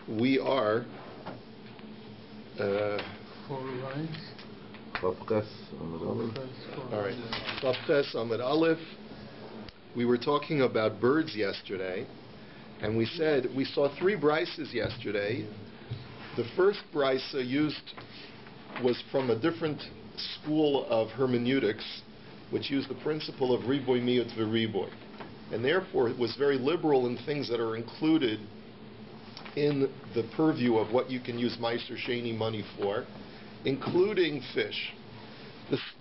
We are Chavches Amud Aleph. We were talking about birds yesterday, and we said we saw three brises yesterday. The first brisa used was from a different school of hermeneutics, which used the principle of riboy miyut v'riboy, and therefore it was very liberal in things that are included in the purview of what you can use Meiser Sheni money for, including fish.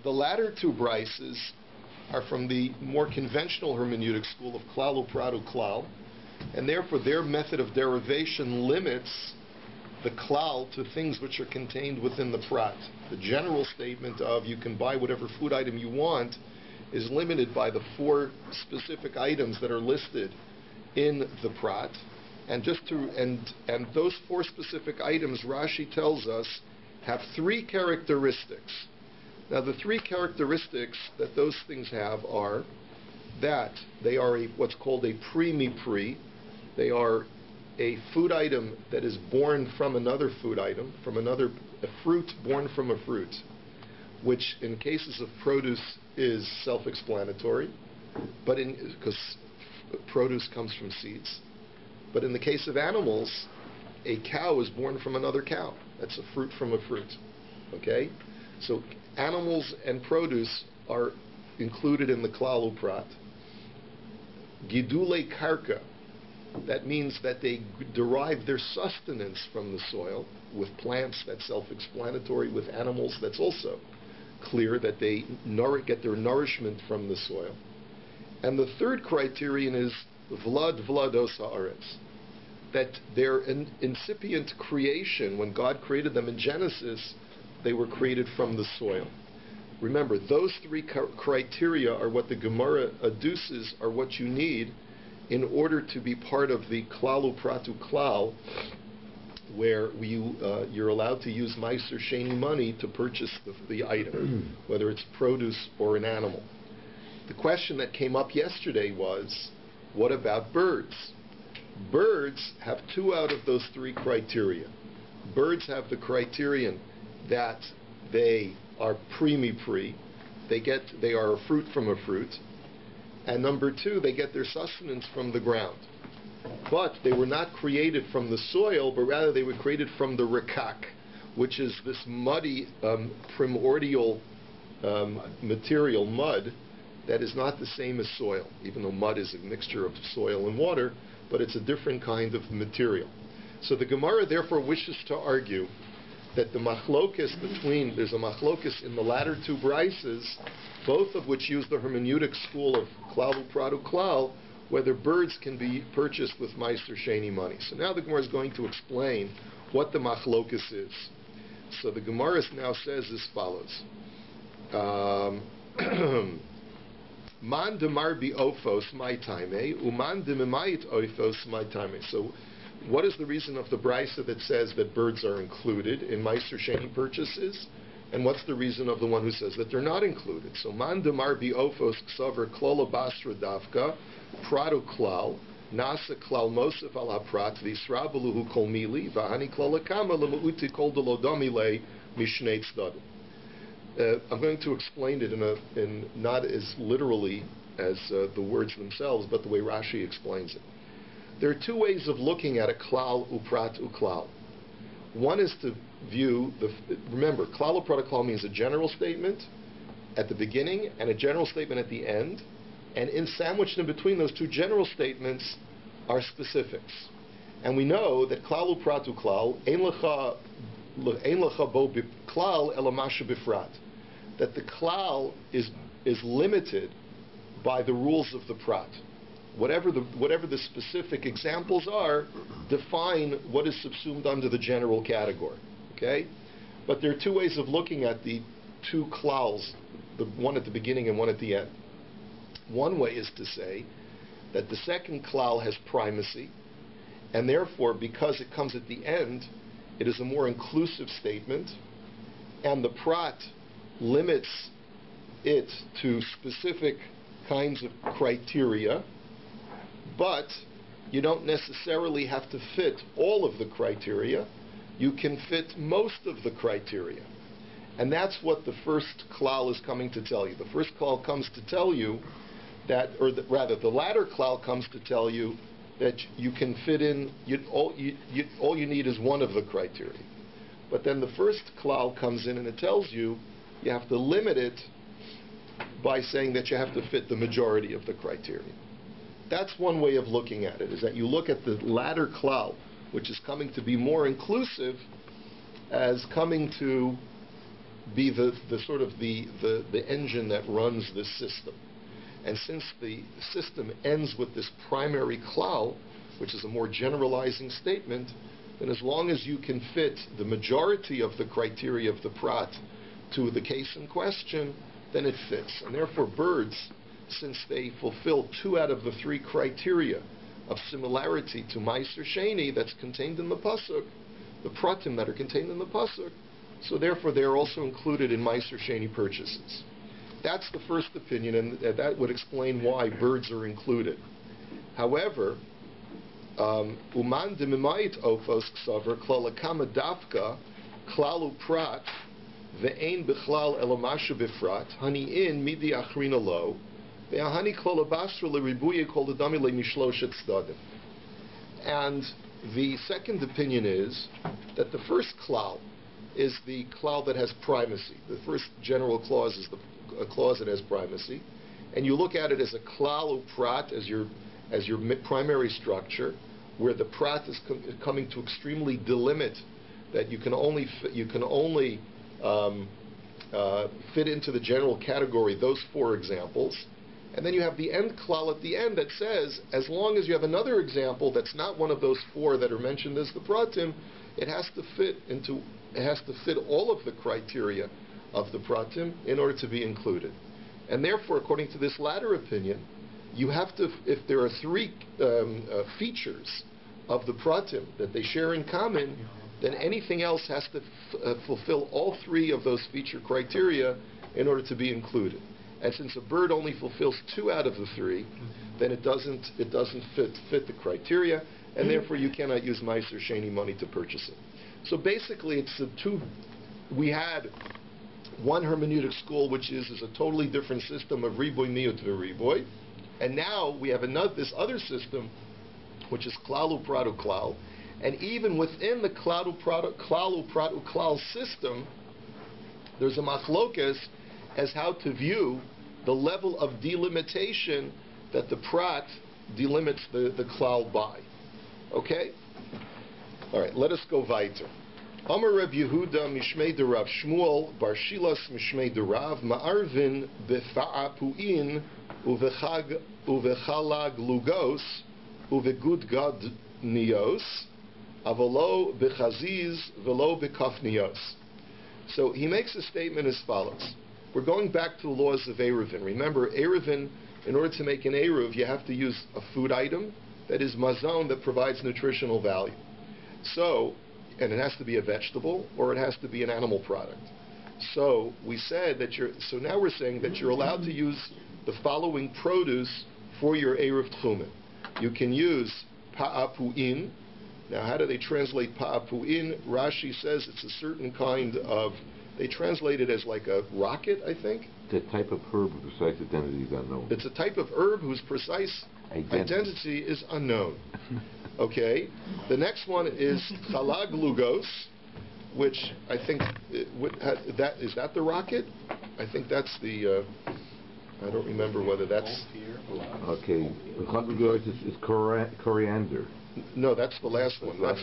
The latter two brises are from the more conventional hermeneutic school of klal u'prat u'klal, and therefore their method of derivation limits the klal to things which are contained within the prat. The general statement of you can buy whatever food item you want is limited by the four specific items that are listed in the prat. And those four specific items, Rashi tells us, have three characteristics. Now, the three characteristics that those things have are that they are what's called a pre-mi-pre. They are a food item that is born from another food item, a fruit born from a fruit, which in cases of produce is self-explanatory, but because produce comes from seeds. But in the case of animals, a cow is born from another cow. That's a fruit from a fruit. Okay? So animals and produce are included in the klal u'prat. Gidule karka, that means that they derive their sustenance from the soil. With plants, that's self-explanatory. With animals, that's also clear that they get their nourishment from the soil. And the third criterion is vlados haaretz, that their incipient creation, when God created them in Genesis, they were created from the soil. Remember, those three criteria are what the Gemara adduces are what you need in order to be part of the klal u'prat u'klal, where you're allowed to use Meiser Sheni money to purchase the item, whether it's produce or an animal. The question that came up yesterday was, what about birds? Birds have two out of those three criteria. Birds have the criterion that they are pre-mi-pre, they are a fruit from a fruit, and number two, they get their sustenance from the ground. But they were not created from the soil, but rather they were created from the rekak, which is this muddy, primordial material, mud, that is not the same as soil, even though mud is a mixture of soil and water, but it's a different kind of material. So the Gemara therefore wishes to argue that there's a machlokes in the latter two brises, both of which use the hermeneutic school of klal u'prat u'klal, whether birds can be purchased with Meiser Sheni money. So now the Gemara is going to explain what the machlokes is. So the Gemara now says as follows. Man demar bi ofos my time, uman demimayit ofos my time. So what is the reason of the brisa that says that birds are included in Meiser Sheni purchases? And what's the reason of the one who says that they're not included? So man demar bi ofos ksaver klola basra davka pradu klal nasa klal mosef al haprat v'israbeluhu kol mili v'hani klola kama l'mauti kol delodamile mishnei tzdadim. I'm going to explain it in not as literally as the words themselves, but the way Rashi explains it. There are two ways of looking at a klal u'prat u'klal. One is to view remember, klal u'prat u'klal means a general statement at the beginning and a general statement at the end, and sandwiched in between those two general statements are specifics. And we know that klal u'prat u'klal ein lecha bo klal ela masha bifrat, that the klal is limited by the rules of the prat. Whatever the specific examples are, define what is subsumed under the general category. Okay? But there are two ways of looking at the two klals, the one at the beginning and one at the end. One way is to say that the second klal has primacy, and therefore, because it comes at the end, it is a more inclusive statement, and the prat limits it to specific kinds of criteria, but you don't necessarily have to fit all of the criteria. You can fit most of the criteria. And that's what the first klal is coming to tell you. The first klal comes to tell you that, rather, the latter klal comes to tell you that you can fit in, all you need is one of the criteria. But then the first klal comes in and it tells you you have to limit it by saying that you have to fit the majority of the criteria. That's one way of looking at it, is that you look at the latter klal, which is coming to be more inclusive, as coming to be the sort of the engine that runs this system. And since the system ends with this primary klal, which is a more generalizing statement, then as long as you can fit the majority of the criteria of the prat to the case in question, then it fits. And therefore birds, since they fulfill 2 out of the 3 criteria of similarity to Meiser Sheni that's contained in the pasuk, the pratim that are contained in the pasuk, so therefore they are also included in Meiser Sheni purchases. That's the first opinion, and that would explain why birds are included. However, uman demimayit ofos ksaver klalakama dafka klalu prat ve'ein bichlal elamasha bifrat hani in midi achrina lo ve'ahani klalabasra leribuye kol adami lemishloshet stadim. And the second opinion is that the first klal is the klal that has primacy. The first general clause is a clause that has primacy, and you look at it as a klal prat, as your primary structure, where the prat is coming to extremely delimit that you can only fit into the general category those 4 examples, and then you have the end klal at the end that says as long as you have another example that's not one of those 4 that are mentioned as the pratim, it has to fit all of the criteria of the pratim in order to be included. And therefore, according to this latter opinion, you have to, if there are 3 features of the pratim that they share in common, then anything else has to fulfill all 3 of those feature criteria in order to be included. And since a bird only fulfills 2 out of the 3, then it doesn't fit the criteria, and therefore you cannot use Meiser Sheni money to purchase it. So basically, it's we had one hermeneutic school which uses a totally different system of riboy miyut v'riboy, and now we have this other system which is klalu pratu klal, and even within the klalu pratu klal system, there's a machlokes as how to view the level of delimitation that the prat delimits the klal by. Okay? All right, let us go weiter. Amar Reb Yehuda mishmei de Rav Shmuel bar Shilas mishmei de Rav ma'arvin befa'apuin uvechalag lugos uvegud gad nios avolo bechaziz velo bekafnios. So he makes a statement as follows. We're going back to the laws of Eruvin. Remember, Eruvin, in order to make an Eruv, you have to use a food item that is mazon, that provides nutritional value. So, and it has to be a vegetable or it has to be an animal product. So we said that so now we're saying that you're allowed to use the following produce for your Eruv Tchumen. You can use pa'apu'in. Now how do they translate pa'apu'in? Rashi says it's a certain kind of, they translate it as like a rocket, I think. It's a type of herb whose precise identity is unknown. It's a type of herb whose precise identity is unknown. Okay. The next one is chalag lugos, which I think is that the rocket? I think that's the. I don't remember whether that's. Okay. Chalag lugos is coriander. No, that's the last one. That's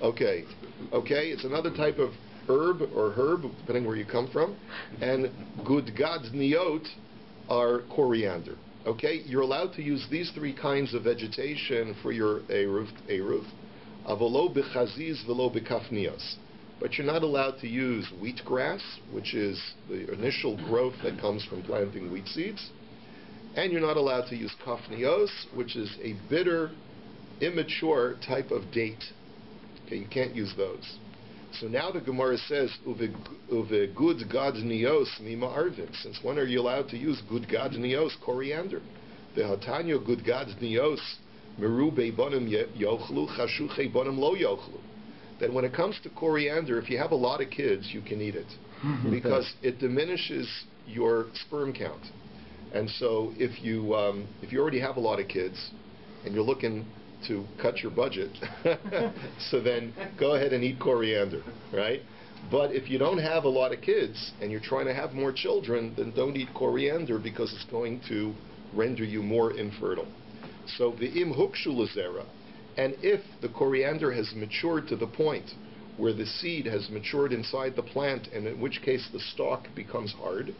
Okay. Okay. It's another type of herb or herb, depending where you come from, and gudgad niot are coriander. Okay, you're allowed to use these 3 kinds of vegetation for your eruv, avolo bechaziz velo bekafnios. But you're not allowed to use wheatgrass, which is the initial growth that comes from planting wheat seeds, and you're not allowed to use kafnios, which is a bitter, immature type of date. Okay, you can't use those. So now the Gemara says, uve gud gad nios mima arvin. Since when are you allowed to use gud gad nios, coriander? The Hatanyo good God's nios meru beibonim yochlu chashuchei bonim lo yochlu. That when it comes to coriander, if you have a lot of kids, you can eat it because it diminishes your sperm count. And so if you already have a lot of kids and you're looking to cut your budget, so then go ahead and eat coriander, right? But if you don't have a lot of kids and you're trying to have more children, then don't eat coriander because it's going to render you more infertile. So v'im hukshu l'zera, and if the coriander has matured to the point where the seed has matured inside the plant, and in which case the stalk becomes hard,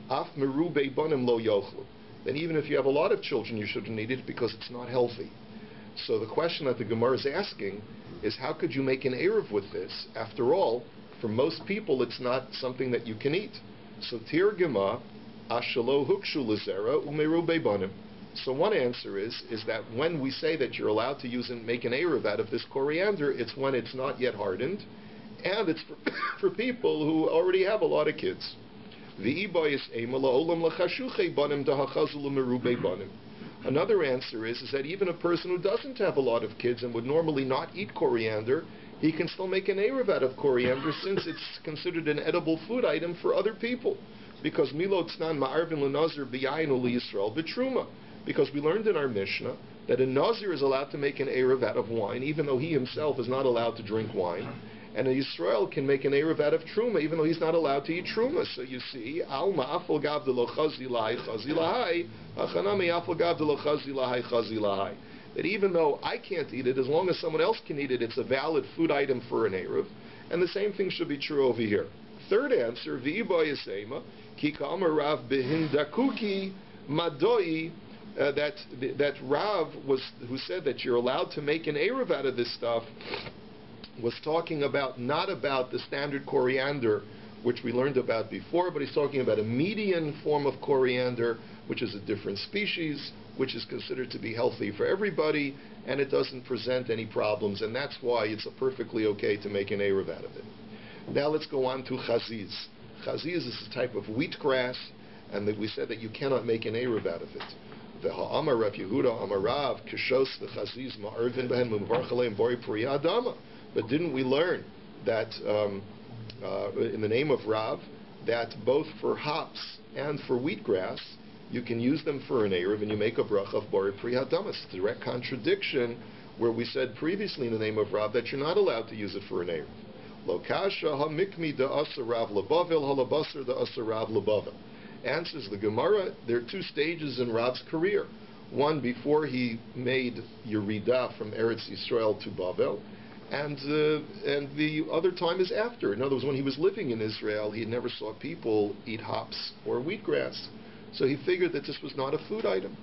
af meru beibonim lo yochlu, then even if you have a lot of children, you shouldn't eat it because it's not healthy. So the question that the Gemara is asking is, how could you make an eruv with this? After all, for most people, it's not something that you can eat. So tirgema ashalo hukshu l'zera umeru beibonim. So one answer is that when we say that you're allowed to use and make an eruv out of this coriander, it's when it's not yet hardened, and it's for people who already have a lot of kids. Another answer is that even a person who doesn't have a lot of kids and would normally not eat coriander, he can still make an eruv out of coriander since it's considered an edible food item for other people. Because milot tznan ma'arvin l'nazir b'yayinu liYisrael b'truma. Because we learned in our Mishnah that a Nazir is allowed to make an eruv out of wine, even though he himself is not allowed to drink wine. And a Yisrael can make an eruv out of truma, even though he's not allowed to eat truma. So you see, alma afal gav de lo chazi lahai chazi lahai, achanami afal gav de lo chazi lahai chazi lahai. That even though I can't eat it, as long as someone else can eat it, it's a valid food item for an eruv. And the same thing should be true over here. Third answer, v'iba yasema, ki ka'amar rav behindakuki madoi, that Rav who said that you're allowed to make an eruv out of this stuff, was talking about not about the standard coriander, which we learned about before, but he's talking about a median form of coriander, which is a different species, which is considered to be healthy for everybody, and it doesn't present any problems, and that's why it's perfectly okay to make an eruv out of it. Now let's go on to chaziz. Chaziz is a type of wheatgrass, and that we said that you cannot make an eruv out of it. The ha'amar Rav Yehuda Amarav kishos the chaziz ma'arvin behen muvarchalei bori priya adama. But didn't we learn that in the name of Rav, that both for hops and for wheatgrass, you can use them for an eruv and you make a bracha of bori priya adama? It's a direct contradiction where we said previously in the name of Rav that you're not allowed to use it for an eruv. Lo kasha ha'mikmi da'asa Rav lebavel ha'labasar da'asa Rav lebavel. Answers the Gemara, there are two stages in Rav's career. One before he made Yerida from Eretz Yisrael to Bavel, and the other time is after. In other words, when he was living in Israel, he never saw people eat hops or wheatgrass. So he figured that this was not a food item.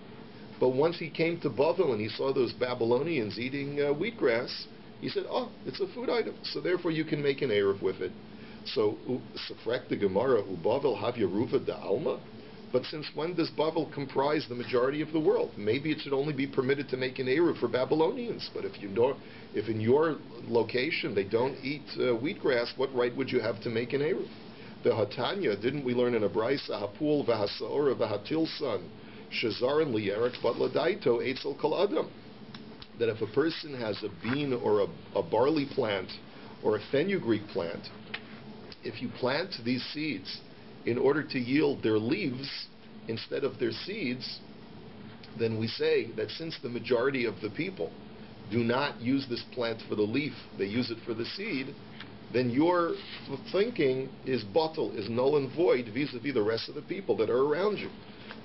But once he came to Bavel and he saw those Babylonians eating wheatgrass, he said, oh, it's a food item, so therefore you can make an eruv with it. So, Sefrek the Gemara, Bavel have Yeruva da Alma? But since when does Bavel comprise the majority of the world? Maybe it should only be permitted to make an eruv for Babylonians. But if in your location they don't eat wheatgrass, what right would you have to make an eruv? The Hatanya, didn't we learn in a Braisa, Hapul v'hasaor v'hatil son, Shazaran liyerek but ladaito eitzel kol adam, that if a person has a bean or a barley plant or a fenugreek plant, if you plant these seeds in order to yield their leaves instead of their seeds, then we say that since the majority of the people do not use this plant for the leaf, they use it for the seed, then your thinking is bottle, is null and void vis-a-vis the rest of the people that are around you.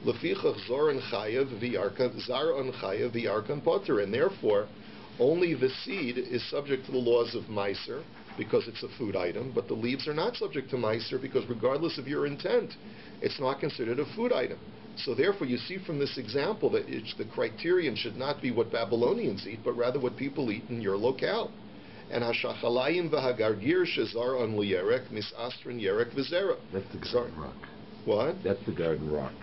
Lefichach zar and chayav v'yarkan potter, and therefore only the seed is subject to the laws of Meiser, because it's a food item, but the leaves are not subject to Meiser because regardless of your intent, it's not considered a food item. So therefore you see from this example that the criterion should not be what Babylonians eat, but rather what people eat in your locale. And hashachalayim v'hagargir shezar on liyerek misastrin yerek v'zera. That's the garden rock. What? That's the garden rock.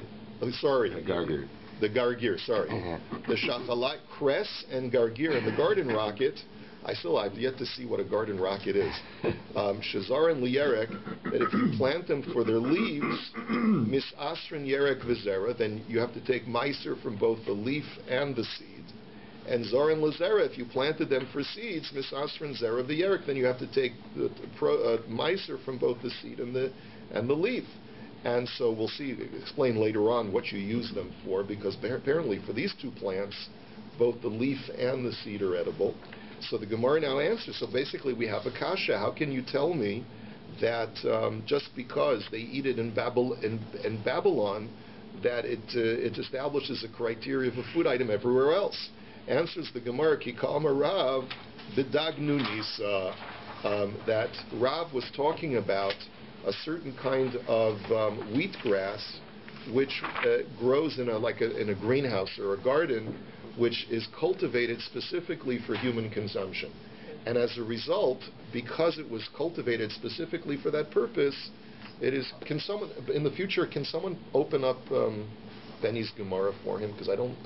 Oh, sorry. The gargir. The gargir, sorry. The shachalai, cress and gargir and the garden rocket I've yet to see what a garden rocket is. Shazar and Lierek, that if you plant them for their leaves, misasrin yerek v'zera, then you have to take meiser from both the leaf and the seed. And zar and lazera, if you planted them for seeds, misasrin zera v'yerek, then you have to take the meiser from both the seed and the leaf. And so we'll explain later on what you use them for, because apparently for these two plants, both the leaf and the seed are edible. So the Gemara now answers. So basically, we have a kasha. How can you tell me that just because they eat it in Babylon, that it establishes a criteria of a food item everywhere else? Answers the Gemara, Ki ka'amar Rav b'dagnu nisa, that Rav was talking about a certain kind of wheatgrass which grows in a greenhouse or a garden, which is cultivated specifically for human consumption. And as a result, because it was cultivated specifically for that purpose, can someone open up Benny's Gemara for him? Because I don't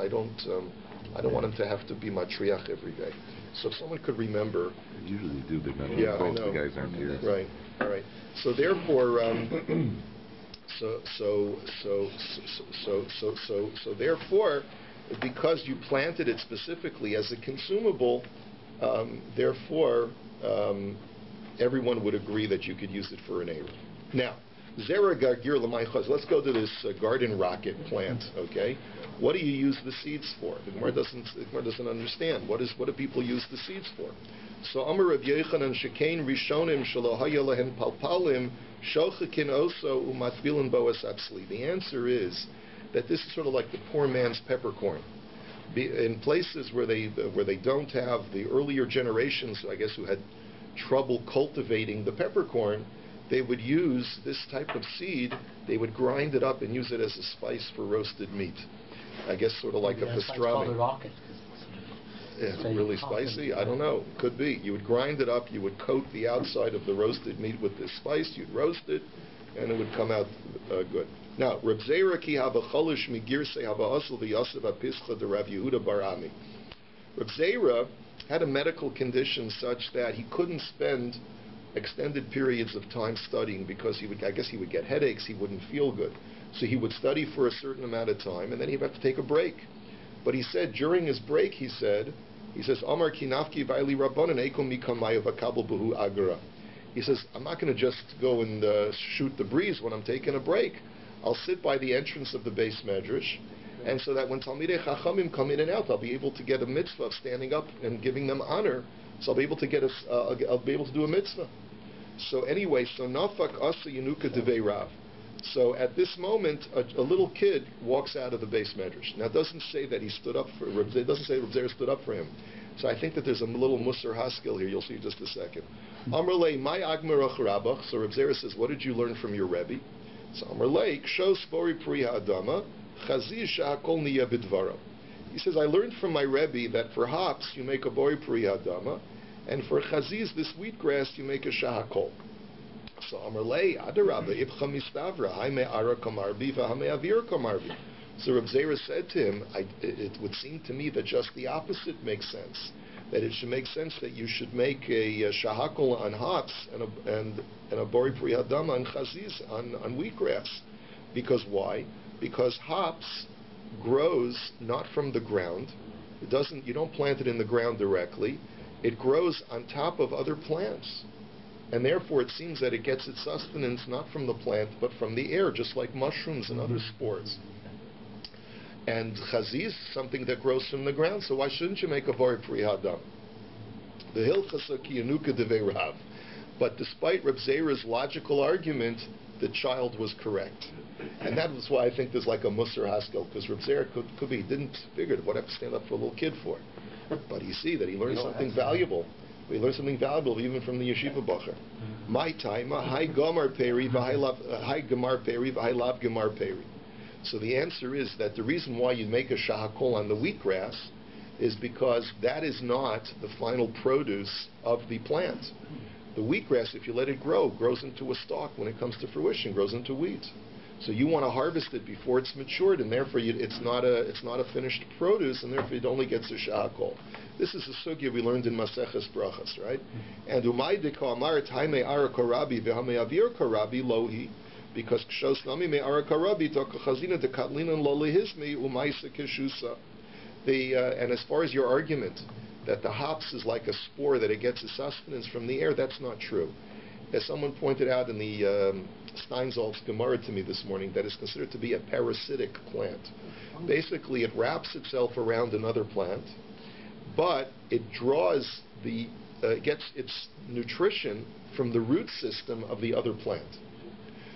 want him to have to be matriach every day. So if someone could remember. They usually do, they're not. Yeah, I know. The guys aren't here. Right, all right. So therefore, therefore, because you planted it specifically as a consumable, therefore, everyone would agree that you could use it for an ERU. Now, Zera Gargir L'maychaz, let's go to this garden rocket plant, okay? What do you use the seeds for? The Gemara doesn't understand. What do people use the seeds for? So, Amar Rav Yochanan Shekain Rishonim Shelo Haya Lehen Palpalim Shochakin Oso Umatbilin Boas Atzli. The answer is that this is sort of like the poor man's peppercorn. In places where they don't have the earlier generations, I guess, who had trouble cultivating the peppercorn, they would use this type of seed. They would grind it up and use it as a spice for roasted meat. I guess sort of like a pastrami. Really spicy? I don't know. Could be. You would grind it up. You would coat the outside of the roasted meat with this spice. You'd roast it, and it would come out good. Now, Reb Zera ki hava cholish migirse hava asl v'yosef apischa de Rav Yehuda bar Ami. Reb Zera had a medical condition such that he couldn't spend extended periods of time studying because he would get headaches. He wouldn't feel good. So he would study for a certain amount of time, and then he'd have to take a break. But he said during his break, he says, Amar kinafki v'ayli rabbanan ekom mikamaya v'kabel buhu agara. He says, I'm not going to just go and shoot the breeze when I'm taking a break. I'll sit by the entrance of the base medrash, and so that when Talmidei Chachamim come in and out, I'll be able to get a mitzvah of standing up and giving them honor. So I'll be able to do a mitzvah. So anyway, so nafak asa yenuka devei Rav. So at this moment, a little kid walks out of the base medrash. Now it doesn't say that he stood up for. It doesn't say Reb Zera stood up for him. So I think that there's a little musar haskell here. You'll see in just a second. Amrlei my agmerach rabach. So Reb Zera says, what did you learn from your Rebbe? So Amrlei ksho spori pri ha'adama chaziz shehakol niya bidvaro. He says, I learned from my Rebbe that for hops you make a bori pri ha'adama, and for chaziz, this wheatgrass, you make a shahakol. So Amrlei adarabba ibcha mistavra haime ara kamarbi v'hame avir kamarbi. So Reb Zera said to him, it would seem to me that just the opposite makes sense. That it should make sense that you should make a shahakol on hops and a bori pri hadama on chaziz, on wheatgrass. Because why? Because hops grows not from the ground. You don't plant it in the ground directly. It grows on top of other plants. And therefore it seems that it gets its sustenance not from the plant but from the air, just like mushrooms and other spores. And chaziz is something that grows from the ground, so why shouldn't you make a bori pri hadam? The hilchasa ki yanuka devei Rav. But despite Reb Zera's logical argument, the child was correct. And that was why I think there's like a musar haskell, because Reb Zera could be, he didn't figure what I have to stand up for a little kid for. But you see that he learned something valuable. We learned something valuable even from the yeshiva bacher. My time, hi gamar peri v'hai gemar peri. So the answer is that the reason why you make a shahakol on the wheatgrass is because that is not the final produce of the plant. The wheatgrass, if you let it grow, grows into a stalk when it comes to fruition, grows into wheat. So you want to harvest it before it's matured, and therefore it's not a finished produce, and therefore it only gets a sha'akol. This is a sugya we learned in Maseches Brachas, right? And umay deka amar taimei ara korabi v'hamei avir korabi lohi, because kshos nami me ara korabi doka chazina dekatlinan lo lehizmi umaysa keshusa. And as far as your argument that the hops is like a spore, that it gets its sustenance from the air, that's not true. As someone pointed out in the Steinsaltz Gemara to me this morning, that is considered to be a parasitic plant. Basically, it wraps itself around another plant, but it draws gets its nutrition from the root system of the other plant.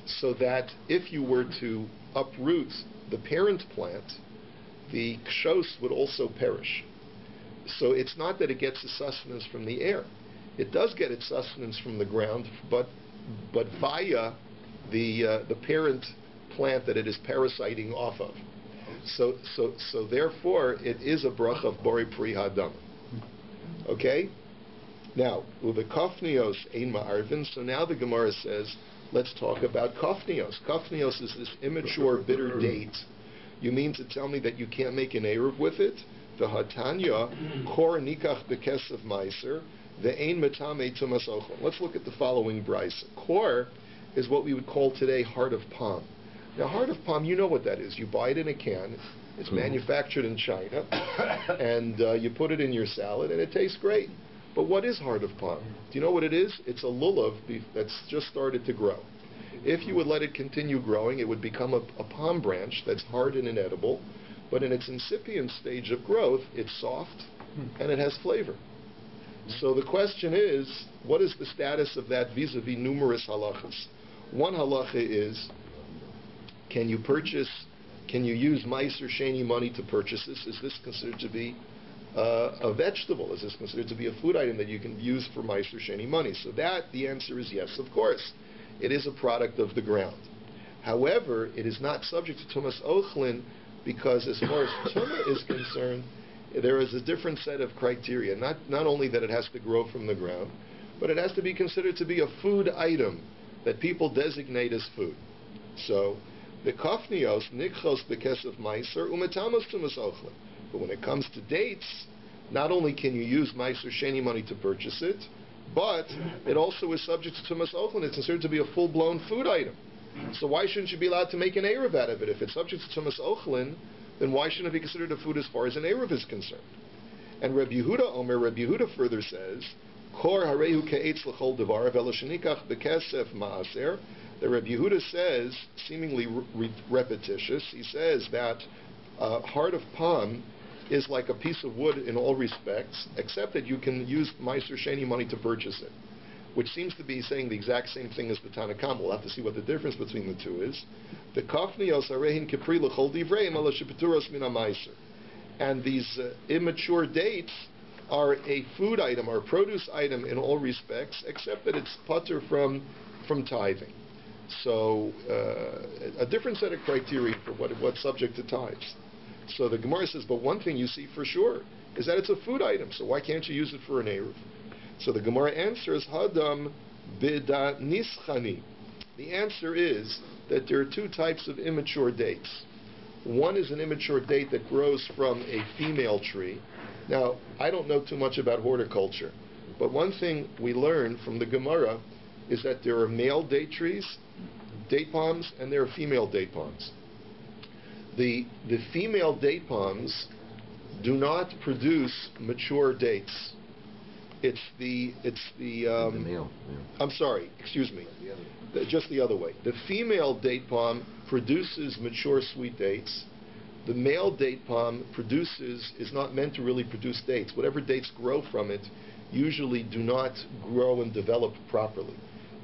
So that if you were to uproot the parent plant, the kshos would also perish. So it's not that it gets its sustenance from the air. It does get its sustenance from the ground, but via the parent plant that it is parasiting off of. So therefore, it is a bracha of bori pri hadam. Okay? Now, uve kofnios ein ma'arvin. So now the Gemara says, let's talk about kofnios. Kofnios is this immature, bitter date. You mean to tell me that you can't make an eruv with it? The hatanya kor nikach bekesef meiser. Ve'ein metame tumas ochel. Let's look at the following brisa. Kor is what we would call today heart of palm. Now, heart of palm, you know what that is. You buy it in a can. It's manufactured in China, and you put it in your salad, and it tastes great. But what is heart of palm? Do you know what it is? It's a lulav that's just started to grow. If you would let it continue growing, it would become a palm branch that's hard and inedible. But in its incipient stage of growth, it's soft and it has flavor. So the question is, what is the status of that vis-a-vis numerous halachas? One halacha is, can you use meiser sheni money to purchase this? Is this considered to be a vegetable? Is this considered to be a food item that you can use for meiser sheni money? So the answer is yes, of course. It is a product of the ground. However, it is not subject to tumas ochlin, because as far as tumah is concerned, there is a different set of criteria. Not only that it has to grow from the ground, but it has to be considered to be a food item that people designate as food. So, the kofnios nikchos bekesef meiser umetamos tumas ochlin. But when it comes to dates, not only can you use meiser sheni money to purchase it, but it also is subject to tumas ochlin. It's considered to be a full-blown food item. So why shouldn't you be allowed to make an eruv out of it? If it's subject to tumas ochlin, then why shouldn't it be considered a food as far as an eruv is concerned? And Rabbi Yehuda further says, Kor harehu ke'etz l'chol devar v'elo shenikach bekesef ma'aser. The Rabbi Yehuda says, seemingly repetitious, he says that heart of palm is like a piece of wood in all respects, except that you can use meiser sheni money to purchase it, which seems to be saying the exact same thing as the Tanna Kamma. We'll have to see what the difference between the two is. The kofnios arehin kipri l'chol divreim ala shepeturos min meiser. And these immature dates are a food item, or a produce item in all respects, except that it's putter from tithing. So a different set of criteria for what's subject to tithes. So the Gemara says, but one thing you see for sure is that it's a food item, so why can't you use it for an eruv? So the Gemara answers, Hadam bida nischani. The answer is that there are two types of immature dates. One is an immature date that grows from a female tree. Now, I don't know too much about horticulture, but one thing we learn from the Gemara is that there are male date trees, date palms, and there are female date palms. The female date palms do not produce mature dates. It's the male. Yeah. I'm sorry, excuse me. Just the other way. The female date palm produces mature sweet dates. The male date palm is not meant to really produce dates. Whatever dates grow from it usually do not grow and develop properly.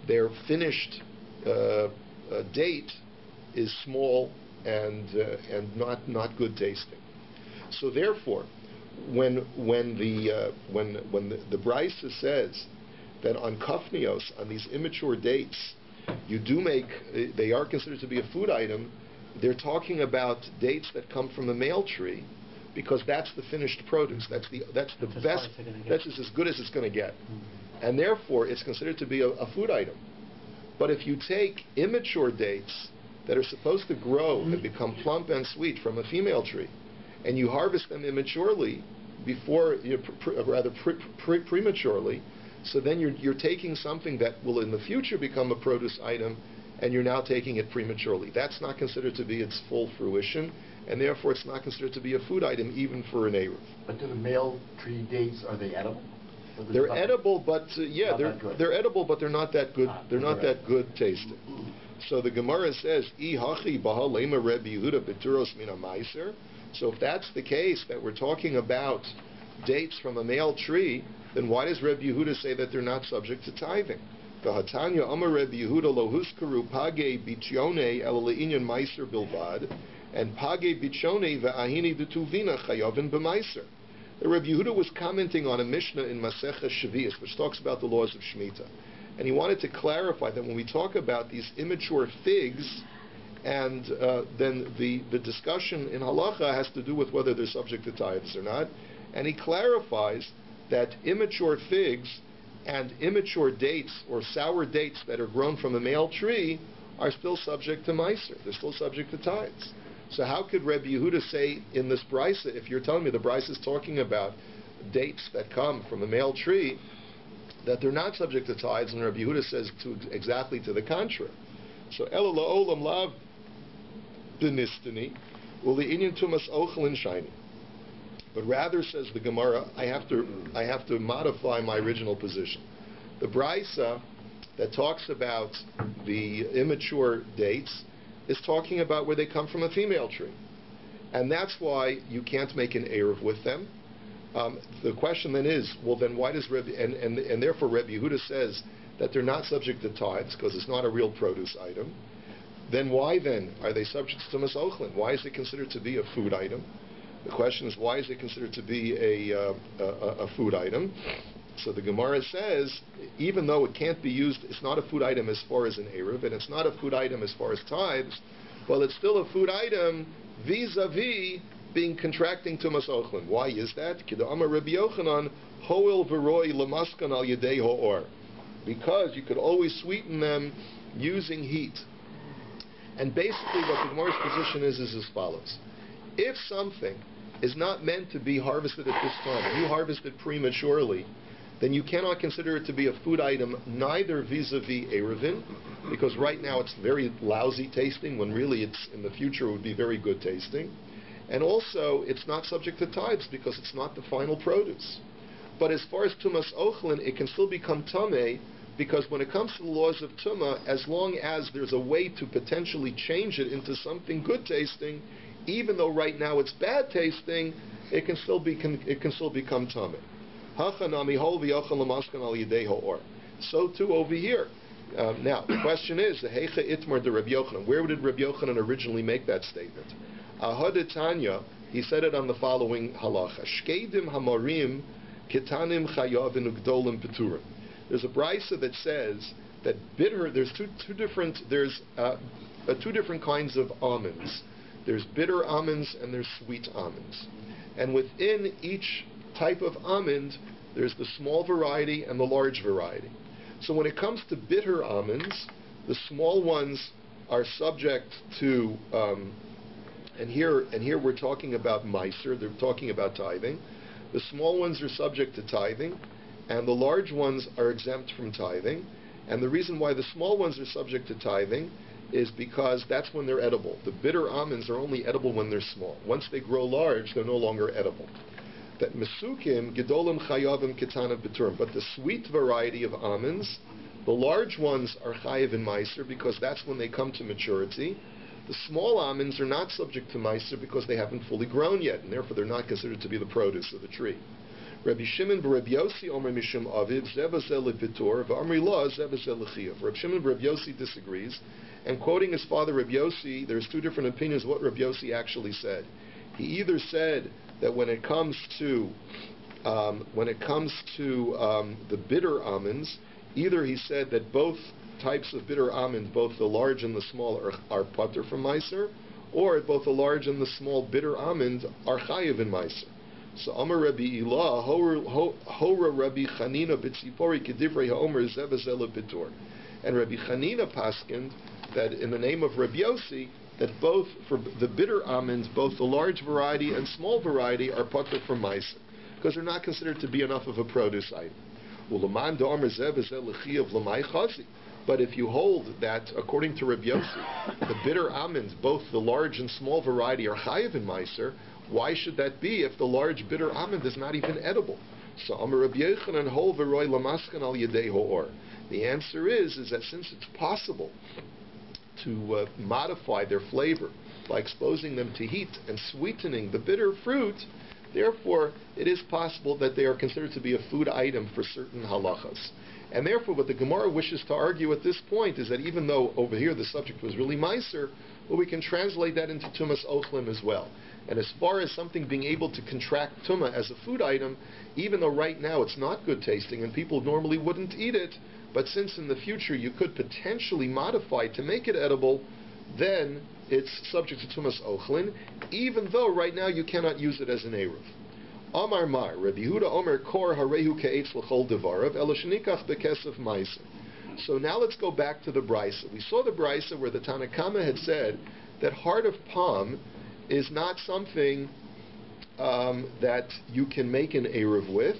Their finished date is small and not good tasting. So therefore, when the Brisa says that on kafnios, on these immature dates, they are considered to be a food item, they're talking about dates that come from a male tree, because that's the finished produce. That's the best. That's as good as it's going to get, and therefore it's considered to be a food item. But if you take immature dates that are supposed to grow and become plump and sweet from a female tree, and you harvest them immaturely, prematurely, so then you're taking something that will in the future become a produce item, and you're now taking it prematurely. That's not considered to be its full fruition, and therefore it's not considered to be a food item even for an ERU. But do the male tree dates, are they edible? They're edible, but they're edible, but they're not that good. They're not that good tasting. So the Gemara says, "I hachi baha lema Rebbe Yehuda beturos mina meiser." So if that's the case, that we're talking about dates from a male tree, then why does Rebbe Yehuda say that they're not subject to tithing? V'hatanya amar Rebbe Yehuda lo huskaru page bichone el leinyan meiser bilvad, and page bichone ve'ahini detuvina chayavin b'meiser. The Rebbe Yehuda was commenting on a Mishnah in Masechah Shavios, which talks about the laws of Shemitah. And he wanted to clarify that when we talk about these immature figs, and then the discussion in halacha has to do with whether they're subject to tithes or not. And he clarifies that immature figs and immature dates or sour dates that are grown from a male tree are still subject to meiser. They're still subject to tithes. So how could Rebbe Yehuda say in this brisa, if you're telling me the brisa is talking about dates that come from a male tree, that they're not subject to tithes, and Rebbe Yehuda says exactly to the contrary. So ela la'olam lav b'nistani uli inyan tumas ochel and shiny. But rather, says the Gemara, I have to modify my original position. The brisa that talks about the immature dates is talking about where they come from a female tree. And that's why you can't make an eruv with them. The question then is, well then why does Rebbe, and therefore Rebbe Yehuda says that they're not subject to tithes because it's not a real produce item. Then why then are they subject to tumas ochlin? Why is it considered to be a food item? The question is, why is it considered to be a food item? So the Gemara says, even though it can't be used, it's not a food item as far as an eruv, and it's not a food item as far as tithes, well, it's still a food item vis-a-vis being contracting tumas ochlin. Why is that? K'da'amar Rabbi Yochanan, ho'il v'roi l'maskan al yedei ho'or. Because you could always sweeten them using heat. And basically what the Gemara's position is as follows. If something is not meant to be harvested at this time, and you harvest it prematurely, then you cannot consider it to be a food item, neither vis-a-vis eruvin, because right now it's very lousy tasting, when really it's in the future it would be very good tasting. And also, it's not subject to tithes, because it's not the final produce. But as far as tumas ochlin, it can still become tameh, because when it comes to the laws of tumah, as long as there's a way to potentially change it into something good tasting, even though right now it's bad tasting, it can still become tameh. So too over here. Now the question is, where did Rabbi Yochanan originally make that statement? Ahadetanya, he said it on the following halacha: Shkedim hamarim ketanim chayavin ugdolim peturim. There's a brisa that says that bitter. There's two different kinds of almonds. There's bitter almonds and there's sweet almonds. And within each type of almond, there's the small variety and the large variety. So when it comes to bitter almonds, the small ones are subject to, and here we're talking about meiser, they're talking about tithing. The small ones are subject to tithing, and the large ones are exempt from tithing. And the reason why the small ones are subject to tithing is because that's when they're edible. The bitter almonds are only edible when they're small. Once they grow large, they're no longer edible. That mesukim gedolim chayavim ketanav b'turim. But the sweet variety of almonds, the large ones are chayav in meiser because that's when they come to maturity. The small almonds are not subject to meiser because they haven't fully grown yet, and therefore they're not considered to be the produce of the tree. Rabbi Shimon b'Rabbi Yossi omer mishum aviv zevazel lepitur v'amri la zevazel lechiyav. Rabbi Shimon b'Rabbi Yossi disagrees, and quoting his father Rabbi Yossi, there's two different opinions of what Rabbi Yossi actually said. He either said that when it comes to the bitter almonds, either he said that both types of bitter almond, both the large and the small, are pater from meiser, or both the large and the small bitter almond are chayiv in meiser. So Amar Rabbi Ilah, Hora Rabbi Chanina B'tzipori Kedivrei HaOmer Zevazel B'tor. And Rabbi Chanina paskind that in the name of Rabbi Yossi, that both for the bitter almonds, both the large variety and small variety are potter from meiser, because they're not considered to be enough of a produce item. But if you hold that, according to Rabbi Yossi, the bitter almonds, both the large and small variety, are chayiv in meiser, why should that be if the large bitter almond is not even edible? So Amar Rabbi Yochanan hol v'roi lamaskan al yedei ho'or. The answer is that since it's possible to modify their flavor by exposing them to heat and sweetening the bitter fruit, therefore it is possible that they are considered to be a food item for certain halachas. And therefore what the Gemara wishes to argue at this point is that even though over here the subject was really meiser, well, we can translate that into tumas ochlim as well. And as far as something being able to contract tumah as a food item, even though right now it's not good tasting and people normally wouldn't eat it, but since in the future you could potentially modify to make it edible, then it's subject to tumas ochlin, even though right now you cannot use it as an eruv. Amar Mar, Rabbi Yehuda Omer Kor Harehu Ke'etz L'chol Devarav Eloshenikach Bekesef Meiser. So now let's go back to the brisa. We saw the brisa where the Tanakama had said that heart of palm is not something that you can make an eruv with,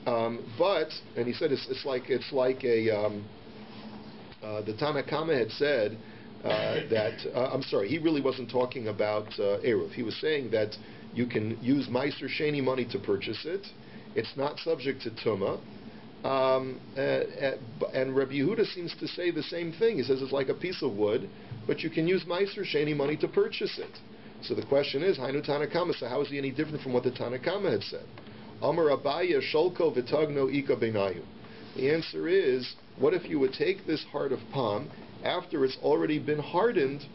but, and he said it's like a the Tanakama had said I'm sorry, he really wasn't talking about eruv. He was saying that you can use Meiser Sheni money to purchase it. It's not subject to Tumah. And Rabbi Yehuda seems to say the same thing. He says it's like a piece of wood, but you can use Meiser Sheni money to purchase it. So the question is, Hainu Tanakama, so how is he any different from what the Tanakama had said? Amar Abaya Sholko Vitagno Ika Benayu. The answer is, what if you would take this heart of palm after it's already been hardened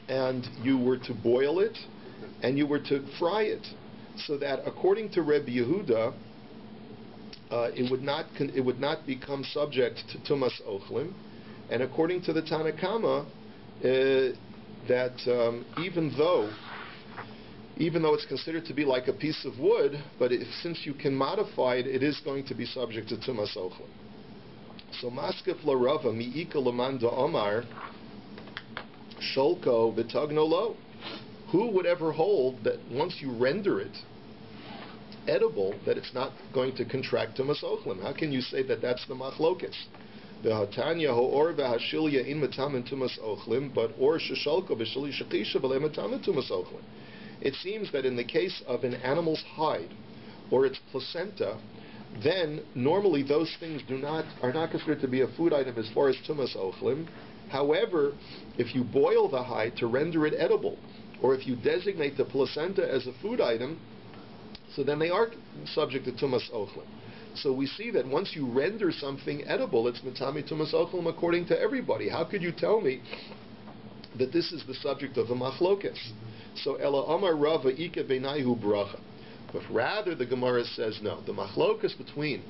and you were to boil it and you were to fry it, so that according to Rabbi Yehuda, it would not become subject to tumas ochlim, and according to the Tanakama, that even though it's considered to be like a piece of wood, but since you can modify it, it is going to be subject to tumas ochlim. So maskef larava miika lamanda omar sholko v'tagno lo. Who would ever hold that once you render it edible, that it's not going to contract tumas ochlim? How can you say that that's the machlokes? The hatanya ho'or v'hashilya in matamin tumas ochlim, but or sheshalko v'shili shakisha v'le matamin tumas ochlim. It seems that in the case of an animal's hide or its placenta, then normally those things are not considered to be a food item as far as tumas ochlim. However, if you boil the hide to render it edible, or if you designate the placenta as a food item, so then they are subject to tumas ochlim. So we see that once you render something edible, it's matami tumas ochlim according to everybody. How could you tell me that this is the subject of a machlokes? So ela amar rava ike beinayhu bracha. But rather the Gemara says no. The machlokes between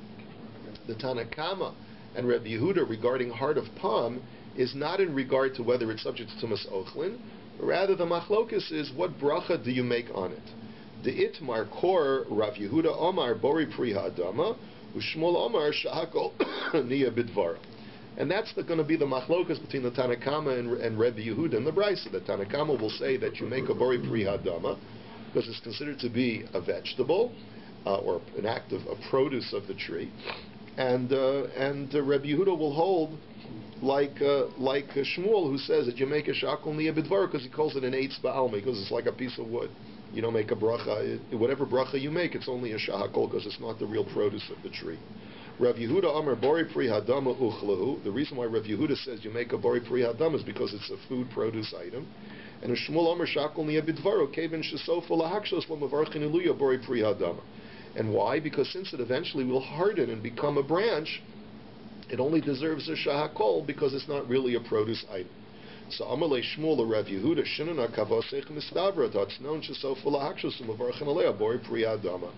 the Tanakama and Rabbi Yehuda regarding heart of palm is not in regard to whether it's subject to tumas ochlin. Rather, the machlokes is what bracha do you make on it? The itmar kor Rav Yehuda Omar bori priha adama u'shmuel Omar shahakol niya bidvara. And that's going to be the machlokes between the Tanakama and Rabbi Yehuda and the Brisa. The Tanakama will say that you make a bori priha adama because it's considered to be a vegetable or an act of a produce of the tree, and Rabbi Yehuda will hold like Shmuel, who says that you make a shakol niya bidvar because he calls it an eitz ba'alma, because it's like a piece of wood. You don't make a bracha. Whatever bracha you make, it's only a shahakol because it's not the real produce of the tree. Rav Yehuda Amar Bori Pri Hadama Uchlahu. The reason why Rav Yehuda says you make a Bori Pri Hadama is because it's a food produce item. And Shmuel Amar Shakol Niya Bidvaro Kevin Shesofa Lahakshos Lamavarchin Iluya Bori Pri Hadama. And why? Because since it eventually will harden and become a branch, it only deserves a shahakol because it's not really a produce item. So Amalei Shmuel Rav Yehuda Shinana Kavosech Mistavra Tatznon Shesofa Lahakshos Lamavarchin Iluya Bori Pri Hadama.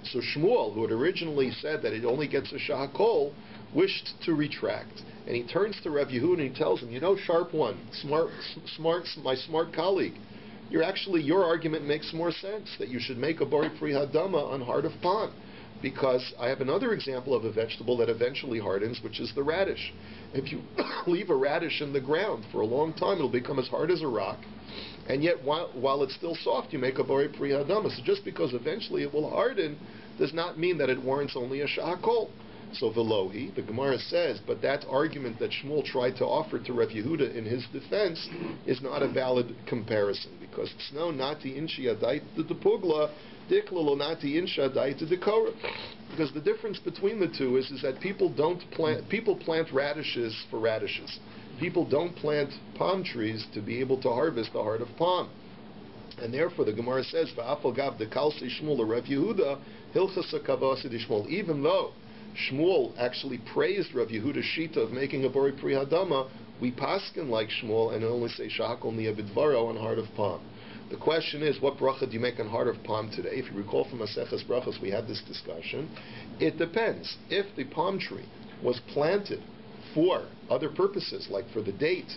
So Shmuel, who had originally said that it only gets a shahakol, wished to retract. And he turns to Rav Yehuda and he tells him, sharp one, my smart colleague, your argument makes more sense, that you should make a bori pri hadama on heart of palm. because I have another example of a vegetable that eventually hardens, which is the radish. If you leave a radish in the ground for a long time, it'll become as hard as a rock, and yet while it's still soft, you make a borei pri hadama. So just because eventually it will harden does not mean that it warrants only a shahakol. So Velohi, the Gemara says, but that argument that Shmuel tried to offer to Rav Yehuda in his defense is not a valid comparison, because it's no nati inshi adait the pugla, diklalo nati insha adait the korah. Because the difference between the two is that people plant radishes for radishes. People don't plant palm trees to be able to harvest the heart of palm. And therefore the Gemara says, V'afal gav dekal se Shmuel Rav Yehuda hilchas hakavasa de Shmuel. Even though Shmuel actually praised Rav Yehuda's shita of making a borei pri hadama, we paskin like Shmuel and only say shahakol niya bidvaro on heart of palm. The question is, what bracha do you make on heart of palm today? If you recall from Maseches Brachos, we had this discussion. It depends. If the palm tree was planted for other purposes, like for the date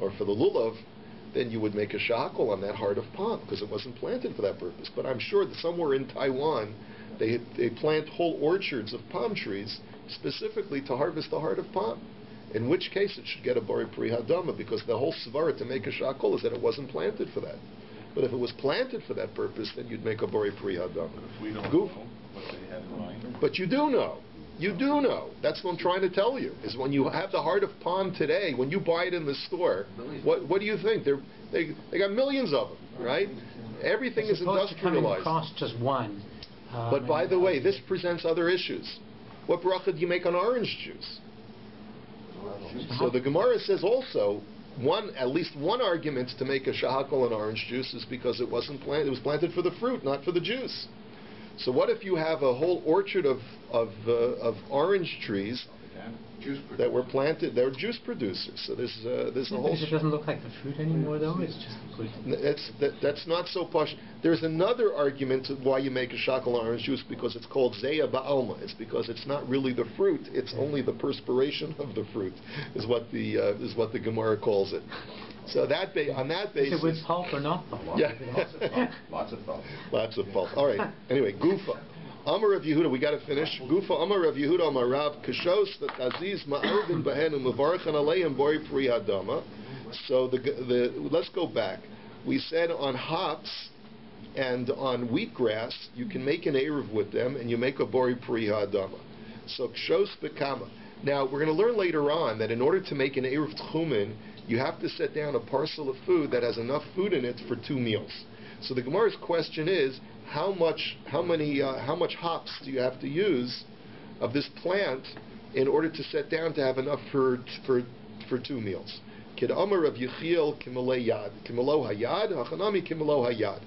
or for the lulav, then you would make a shahakol on that heart of palm, because it wasn't planted for that purpose. But I'm sure that somewhere in Taiwan, they plant whole orchards of palm trees specifically to harvest the heart of palm. In which case it should get a borei pri hadama, because the whole svara to make a shahakol is that it wasn't planted for that. But if it was planted for that purpose, then you'd make a borei pri hadama. But if we don't know what they had in mind. But you do know. You do know. That's what I'm trying to tell you, is when you have the heart of palm today, when you buy it in the store, what do you think? They got millions of them, right? Everything is industrialized. Cost just one. But by the way, this presents other issues. What bracha do you make on orange juice? So the Gemara says also, at least one argument to make a shahakol on orange juice is because it wasn't planted. It was planted for the fruit, not for the juice. So what if you have a whole orchard of orange trees that were planted? They're juice producers. So there's a whole. It doesn't look like the fruit anymore, though. It's just that's not so posh. There's another argument why you make a shahakol on orange juice, because it's called zeya ba'alma. It's because it's not really the fruit. It's only the perspiration of the fruit, is what the Gemara calls it. So on that basis, is it with pulp or not pulp? Yeah, Lots of pulp. Lots of pulp. All right. Anyway, Gufa. Amar Rav Yehuda. We got to finish. Gufa. Amar Rav Yehuda. Amar Rav Kashos Aziz Ma'arvin Bahenu Mevarchan Aleim Bori Pri Hadama. So let's go back. We said on hops and on wheatgrass you can make an eruv with them, and you make a Bori Pri Hadama. So Kshos Bekama. Now we're going to learn later on that in order to make an eruv tchumen, you have to set down a parcel of food that has enough food in it for 2 meals. So the Gemara's question is, how much hops do you have to use of this plant in order to set down to have enough for 2 meals? Kid Amar Rav Yechiel Kimelo Hayad, Hachanami Kimelo Hayad.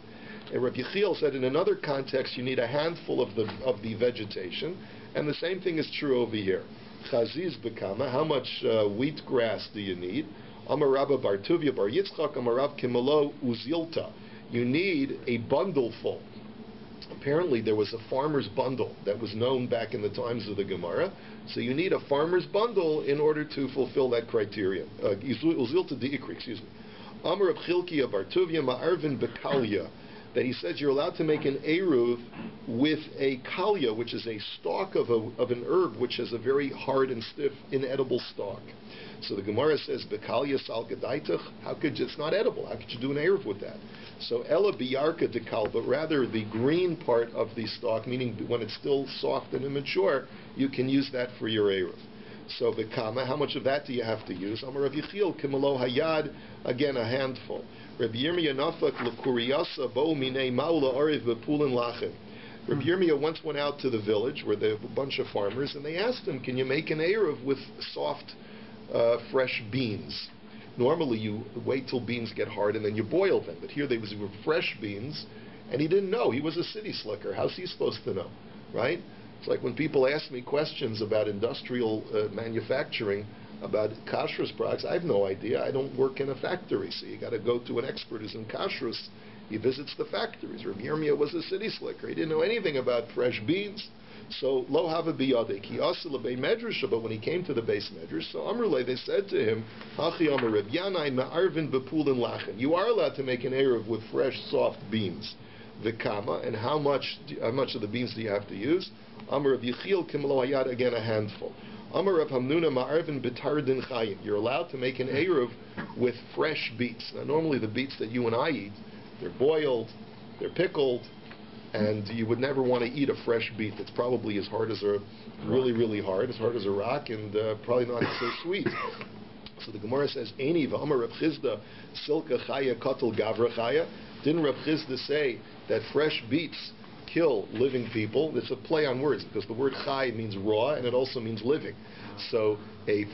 And Rav Yechiel said in another context you need a handful of the vegetation, and the same thing is true over here. Chaziz Bekama, how much wheatgrass do you need? Amar Rabba Bar Tuvia Bar Yitzchak Amar Rav Kimelo Uzilta. You need a bundle full. Apparently there was a farmer's bundle that was known back in the times of the Gemara. So you need a farmer's bundle in order to fulfill that criteria. Uzilta Di'ikri, excuse me. Amar Rav Chilkiya Bar Tuvia Ma'arvin Bekalya. That he says you're allowed to make an eruv with a kalya, which is a stalk of an herb which has a very hard and stiff, inedible stalk. So the Gemara says, "Bekalya sal gedaitach." How could it's not edible? How could you do an eruv with that? So ela biyarka dekal, but rather the green part of the stalk, meaning when it's still soft and immature, you can use that for your eruv. So bekama, how much of that do you have to use? Amar Rav Yechiel kimelo hayad, again a handful. Rabbi Yirmiyah nafak l'kuriyasa bo minei maula ariv bepulin lachem. Rabbi Yirmiyah once went out to the village where there were a bunch of farmers, and they asked him, "Can you make an eruv with soft, fresh beans?" Normally, you wait till beans get hard and then you boil them, but here they were fresh beans, and he didn't know. He was a city slicker. How's he supposed to know, right? It's like when people ask me questions about industrial manufacturing, about kashrus products. I have no idea. I don't work in a factory, so you got to go to an expert who's in kashrus. He visits the factories. Rabbi Yirmiyah was a city slicker. He didn't know anything about fresh beans. So lo hava biyadek. He asked the Beit Medrash, but when he came to the base Medrash, so Amrulay, they said to him, Hachi Amar Reb Yanai ma'arvin bepulin lachen. You are allowed to make an eruv with fresh, soft beans. Vikama, and how much of the beans do you have to use? Amar Rav Yechiel Kimlo Hayad, again a handful. Amar Rav Hamnuna Ma'arvin B'tardin Chaim. You're allowed to make an eruv with fresh beets. Now normally the beets that you and I eat, they're boiled, they're pickled, and you would never want to eat a fresh beet. It's probably as hard as really hard, as hard as a rock, and probably not so sweet. So the Gemara says, Eini v'amar Rav Chizda silka chaya katel gavra chaya. Didn't Rav Chizda say that fresh beets kill living people? It's a play on words because the word chai means raw and it also means living. So a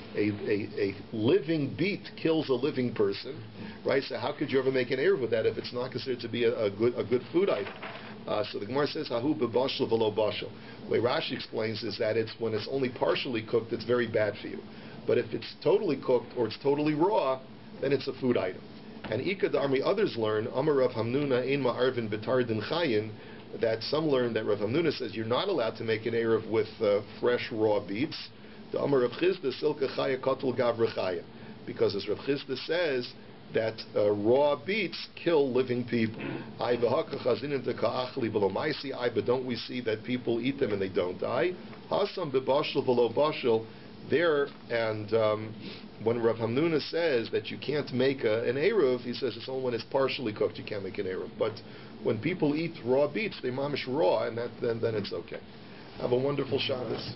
living beet kills a living person, right? So how could you ever make an eruv with that if it's not considered to be a good food item? So the Gemara says, Hahu bebashal v'lo bashal. The way Rashi explains is that it's when it's only partially cooked, it's very bad for you. But if it's totally cooked or it's totally raw, then it's a food item. And Ika Darmi, others learn, Amar Rav Hamnuna ein ma'arvin b'tardin chayin, that some learn that Rav Hamnuna says you're not allowed to make an eruv with fresh raw beets. The Amar Rav Chizda silka chaya katul gavra chaya, because as Rav Chizda says that raw beets kill living people. But don't we see that people eat them and they don't die? Hasam bebashal v'lo bashal. There, and when Rav Hamnuna says that you can't make an eruv, he says it's only when it's partially cooked you can't make an eruv. But when people eat raw beets, they mamish raw, and then it's okay. Have a wonderful Shabbos.